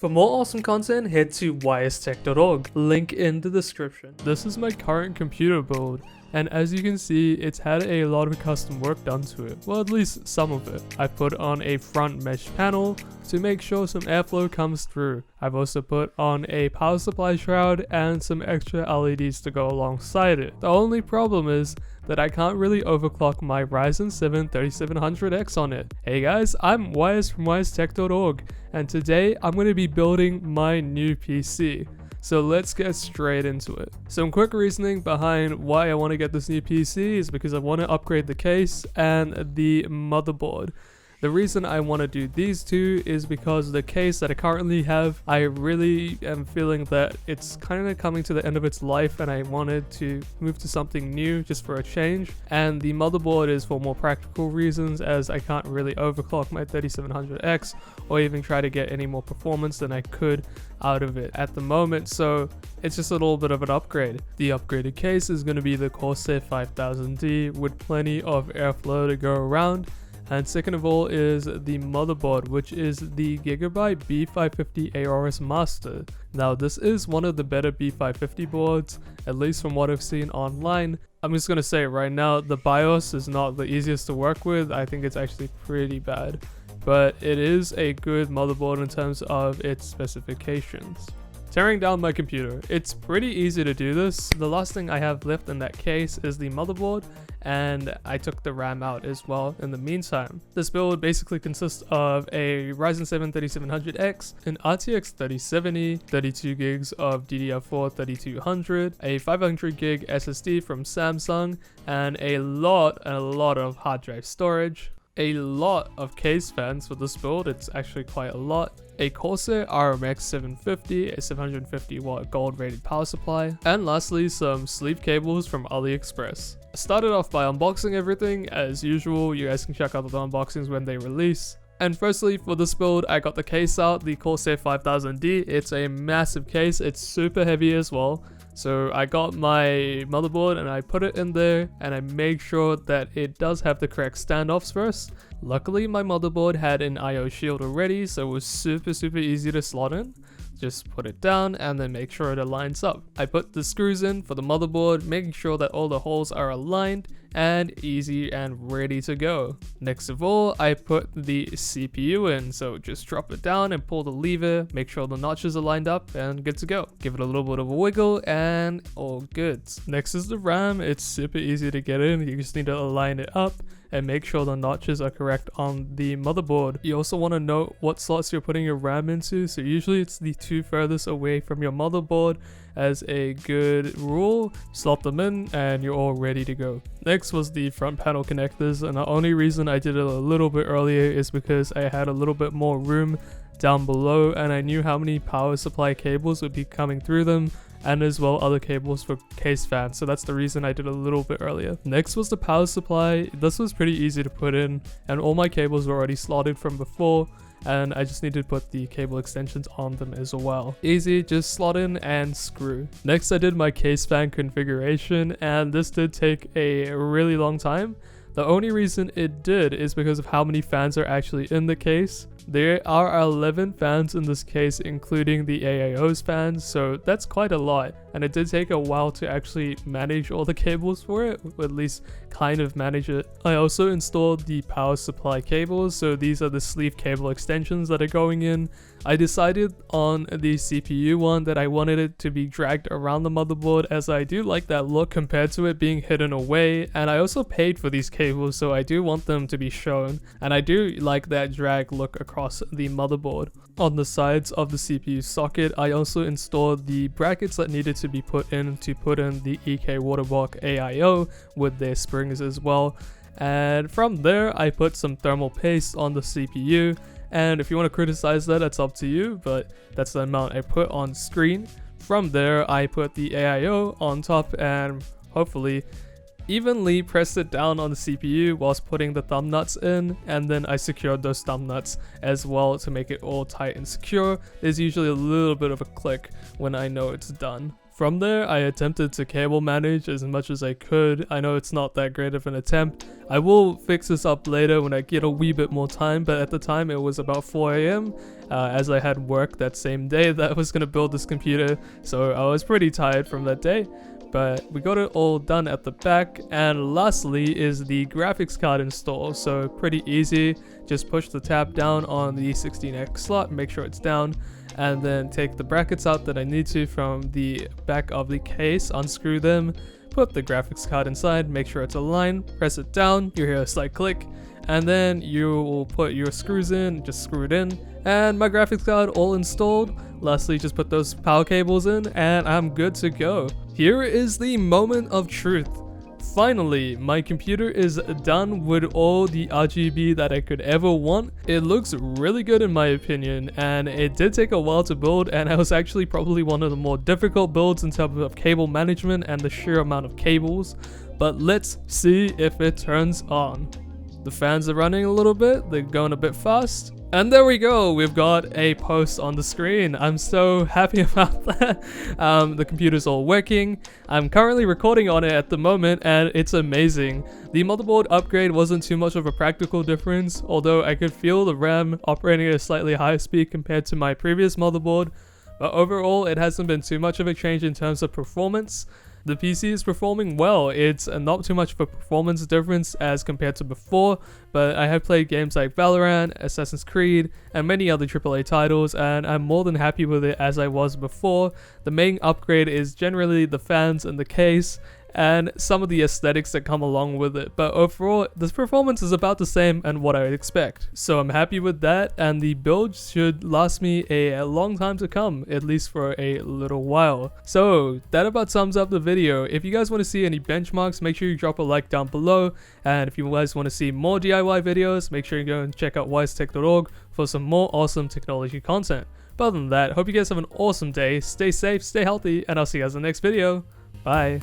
For more awesome content, head to ystech.org, link in the description. This is my current computer build, and as you can see, it's had a lot of custom work done to it, well at least some of it. I put on a front mesh panel to make sure some airflow comes through. I've also put on a power supply shroud and some extra LEDs to go alongside it. The only problem is that I can't really overclock my Ryzen 7 3700X on it. Hey guys, I'm Wise from ystech.org, and today I'm going to be building my new PC. So let's get straight into it. Some quick reasoning behind why I want to get this new PC is because I want to upgrade the case and the motherboard. The reason I want to do these two is because the case that I currently have, I really am feeling that it's kind of coming to the end of its life and I wanted to move to something new just for a change. And the motherboard is for more practical reasons, as I can't really overclock my 3700X or even try to get any more performance than I could out of it at the moment, so it's just a little bit of an upgrade. The upgraded case is going to be the Corsair 5000D with plenty of airflow to go around. And second of all is the motherboard, which is the Gigabyte B550 Aorus Master. Now this is one of the better B550 boards, at least from what I've seen online. I'm just going to say it right now, the BIOS is not the easiest to work with. I think it's actually pretty bad, but it is a good motherboard in terms of its specifications. Tearing down my computer. It's pretty easy to do this. The last thing I have left in that case is the motherboard, and I took the RAM out as well in the meantime. This build basically consists of a Ryzen 7 3700X, an RTX 3070, 32 gigs of DDR4 3200, a 500 gig SSD from Samsung, and a lot of hard drive storage. A lot of case fans for this build, it's actually quite a lot. A Corsair RMX 750, a 750 watt gold rated power supply, and lastly some sleeve cables from AliExpress. I started off by unboxing everything as usual. You guys can check out the unboxings when they release. And firstly, for this build, I got the case out, the Corsair 5000D. It's a massive case, it's super heavy as well. So I got my motherboard and I put it in there and I made sure that it does have the correct standoffs first. Luckily my motherboard had an IO shield already, so it was super easy to slot in. Just put it down and then make sure it aligns up. I put the screws in for the motherboard, making sure that all the holes are aligned and easy and ready to go. Next of all, I put the CPU in, so just drop it down and pull the lever, make sure the notches are lined up and good to go. Give it a little bit of a wiggle and all good. Next is the RAM. It's super easy to get in, you just need to align it up and make sure the notches are correct on the motherboard. You also want to note what slots you're putting your RAM into, so usually it's the two furthest away from your motherboard. As a good rule, slot them in and you're all ready to go. Next was the front panel connectors, and the only reason I did it a little bit earlier is because I had a little bit more room down below and I knew how many power supply cables would be coming through them, and as well other cables for case fans, so that's the reason I did a little bit earlier. Next was the power supply. This was pretty easy to put in and all my cables were already slotted from before, and I just need to put the cable extensions on them as well. Easy, just slot in and screw. Next I did my case fan configuration, and this did take a really long time. The only reason it did is because of how many fans are actually in the case. There are 11 fans in this case, including the AIO's fans, so that's quite a lot. And it did take a while to actually manage all the cables for it, or at least kind of manage it. I also installed the power supply cables, so these are the sleeve cable extensions that are going in. I decided on the CPU one that I wanted it to be dragged around the motherboard, as I do like that look compared to it being hidden away, and I also paid for these cables, so I do want them to be shown, and I do like that drag look across the motherboard. On the sides of the CPU socket, I also installed the brackets that needed to be put in to put in the EK Waterbox AIO with their springs as well. And from there, I put some thermal paste on the CPU. And if you want to criticize that, that's up to you, but that's the amount I put on screen. From there, I put the AIO on top and hopefully evenly pressed it down on the CPU whilst putting the thumb nuts in, and then I secured those thumb nuts as well to make it all tight and secure. There's usually a little bit of a click when I know it's done. From there, I attempted to cable manage as much as I could. I know it's not that great of an attempt. I will fix this up later when I get a wee bit more time, but at the time it was about 4 AM as I had work that same day that I was going to build this computer, so I was pretty tired from that day. But we got it all done at the back, and lastly is the graphics card install. So pretty easy, just push the tab down on the 16X slot, make sure it's down, and then take the brackets out that I need to from the back of the case, unscrew them, put the graphics card inside, make sure it's aligned, press it down, you hear a slight click, and then you will put your screws in, just screw it in, and my graphics card all installed. Lastly, just put those power cables in and I'm good to go. Here is the moment of truth. Finally, my computer is done with all the RGB that I could ever want. It looks really good in my opinion, and it did take a while to build, and it was actually probably one of the more difficult builds in terms of cable management and the sheer amount of cables. But let's see if it turns on. The fans are running a little bit, they're going a bit fast. And there we go, we've got a post on the screen. I'm so happy about that. The computer's all working. I'm currently recording on it at the moment and it's amazing. The motherboard upgrade wasn't too much of a practical difference, although I could feel the RAM operating at a slightly higher speed compared to my previous motherboard. But overall, it hasn't been too much of a change in terms of performance. The PC is performing well. It's not too much of a performance difference as compared to before, but I have played games like Valorant, Assassin's Creed, and many other AAA titles, and I'm more than happy with it as I was before. The main upgrade is generally the fans and the case, and some of the aesthetics that come along with it, but overall this performance is about the same and what I would expect. So I'm happy with that, and the build should last me a long time to come, at least for a little while. So that about sums up the video. If you guys want to see any benchmarks, make sure you drop a like down below, and if you guys want to see more DIY videos, make sure you go and check out wisetech.org for some more awesome technology content. But other than that, hope you guys have an awesome day, stay safe, stay healthy, and I'll see you guys in the next video. Bye.